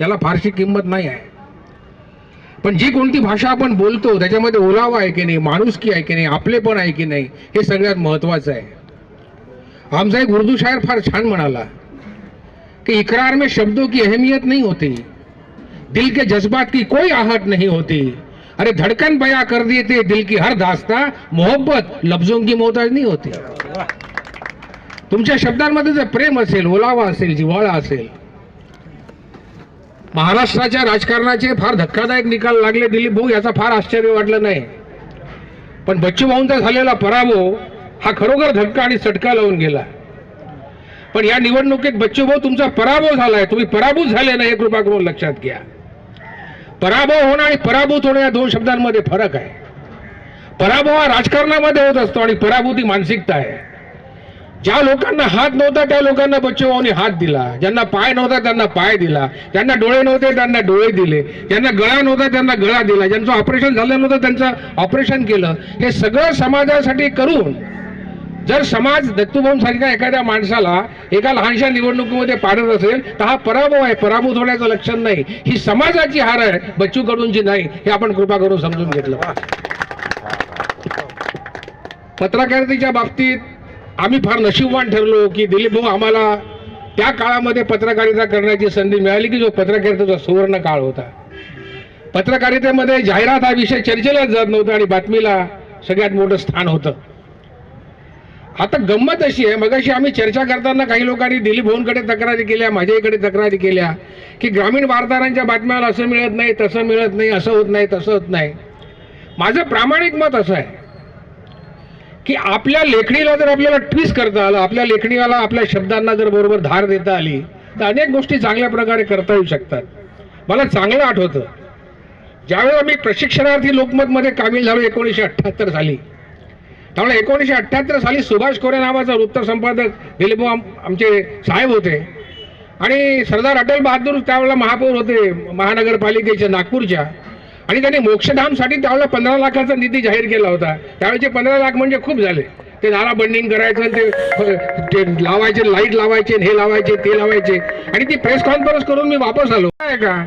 याला फारशी किंमत नाही आहे. पण जी कोणती भाषा आपण बोलतो त्याच्यामध्ये ओलावा आहे की नाही, माणुसकी आहे की नाही, आपलेपण आहे की नाही, हे सगळ्यात महत्त्वाचं आहे. आमचा एक उर्दू शायर फार छान म्हणाला कि इकरार में शब्दों की अहमियत नहीं होती, दिल के जज्बात की कोई आहट नहीं होती, अरे धड़कन बयां कर देते दिल की हर दास्ता, मोहब्बत लफ्जों की मोहताज नहीं होती. तुमच्या शब्दांमध्ये जर प्रेम असेल, ओलावा असेल, जिव्हाळा असेल. महाराष्ट्राच्या राजकारणाचे फार धक्कादायक निकाल लागले दिलीप भाऊ, याचा फार आश्चर्य वाटलं नाही. पण बच्चू भाऊंचा झालेला पराभव हा खरोखर धक्का आणि चटका लावून गेला. पण या निवडणुकीत बच्चू भाऊ तुमचा पराभव झालाय, तुम्ही पराभूत झाले नाही, हे कृपा करून लक्षात घ्या. पराभव होणं आणि पराभूत होणं या दोन शब्दांमध्ये फरक आहे. पराभव हा राजकारणामध्ये होत असतो आणि पराभूत ही मानसिकता आहे. ज्या लोकांना हात नव्हता त्या लोकांना बच्चू भाऊंनी हात दिला, ज्यांना पाय नव्हता त्यांना पाय दिला, ज्यांना डोळे नव्हते त्यांना डोळे दिले, ज्यांना गळा नव्हता त्यांना गळा दिला, ज्यांचं ऑपरेशन झालं नव्हतं त्यांचं ऑपरेशन केलं. हे सगळं समाजासाठी करून जर समाज दत्तूभाऊंसारख्या एखाद्या माणसाला एका लहानशा निवडणुकीमध्ये पाडत असेल तर हा पराभव आहे, पराभूत होण्याचं लक्षण नाही. ही समाजाची हार आहे, बच्चू कडूंची नाही, हे आपण कृपा करून समजून घेतलं. पत्रकारितेच्या बाबतीत आम्ही फार नशीबवान ठरलो की दिलीप भाऊ आम्हाला त्या काळामध्ये पत्रकारिता करण्याची संधी मिळाली की जो पत्रकारितेचा सुवर्ण काळ होता. पत्रकारितेमध्ये जाहिरात हा विषय चर्चेलाच जात नव्हता आणि बातमीला सगळ्यात मोठं स्थान होतं. आता गंमत अशी आहे, मगाशी आम्ही चर्चा करताना काही लोकांनी दिलीप भाऊंकडे तक्रारी केल्या, माझ्याकडे तक्रारी केल्या की ग्रामीण वार्ताहरांच्या बातम्याला असं मिळत नाही, तसं मिळत नाही, असं होत नाही, तसं होत नाही. माझं प्रामाणिक मत असं आहे की आपल्या लेखणीला जर आपल्याला ट्विस्ट करता आलं, आपल्या लेखणीला आपल्या शब्दांना जर बरोबर धार देता आली तर अनेक गोष्टी चांगल्या प्रकारे करता येऊ शकतात. मला चांगलं आठवतं ज्यावेळेला मी प्रशिक्षणार्थी लोकमतमध्ये कामील झालो 1978 साली. त्यामुळे 1978 साली सुभाष कोरे नावाचा वृत्तसंपादक दिलीप आमचे साहेब होते आणि सरदार अटल बहादूर त्यावेळेला महापौर होते महानगरपालिकेच्या नागपूरच्या, आणि त्यांनी मोक्षधामसाठी त्यावेळेला 15 लाखाचा निधी जाहीर केला होता. त्यावेळेचे 15 लाख म्हणजे खूप झाले. ते नाला बंडिंग करायचं, ते लावायचे, लाईट लावायचे, हे लावायचे, ते लावायचे, आणि ती प्रेस कॉन्फरन्स करून मी वापस आलो. काय का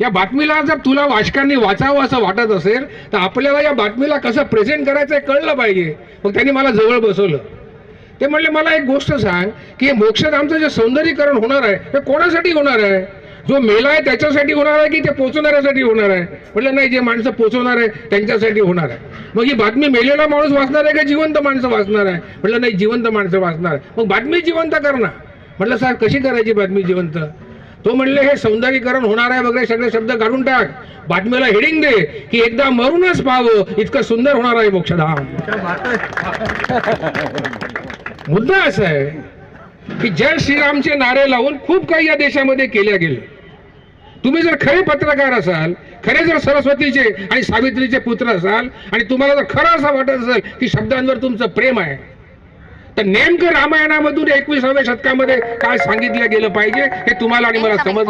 या बातमीला जर तुला वाचकांनी वाचावं असं वाटत असेल तर आपल्याला या बातमीला कसं प्रेझेंट करायचं हे कळलं पाहिजे. मग त्यांनी मला जवळ बसवलं. ते म्हणले मला एक गोष्ट सांग की मोक्षधामचं जे सौंदर्यीकरण होणार आहे हे कोणासाठी होणार आहे? जो मेला आहे त्याच्यासाठी होणार आहे की ते पोचवणाऱ्यासाठी होणार आहे? म्हटलं नाही, जे माणसं पोचवणार आहे त्यांच्यासाठी होणार आहे. मग ही बातमी मेलेला माणूस वाचणार आहे का जिवंत माणसं वाचणार आहे? म्हटलं नाही, जिवंत माणसं वाचणार आहे. मग बातमी जिवंत करणार. म्हटलं सर कशी करायची बातमी जिवंत? तो म्हणले हे सौंदर्यीकरण होणार आहे वगैरे सगळे शब्द काढून टाक, बातमीला हेडिंग दे की एकदा मरूनच पाहावं इतकं सुंदर होणार आहे मोक्षधाम. मुद्दा असा आहे की जय श्रीरामचे नारे लावून खूप काही या देशामध्ये केल्या गेले. तुम्ही जर खरे पत्रकार असाल, खरे जर सरस्वतीचे आणि सावित्रीचे पुत्र असाल आणि तुम्हाला जर खरं असं वाटत असेल की शब्दांवर तुमचं प्रेम आहे तर नेमकं रामायणामधून 21व्या शतकामध्ये काय सांगितलं गेलं पाहिजे हे तुम्हाला आणि मला समजलं.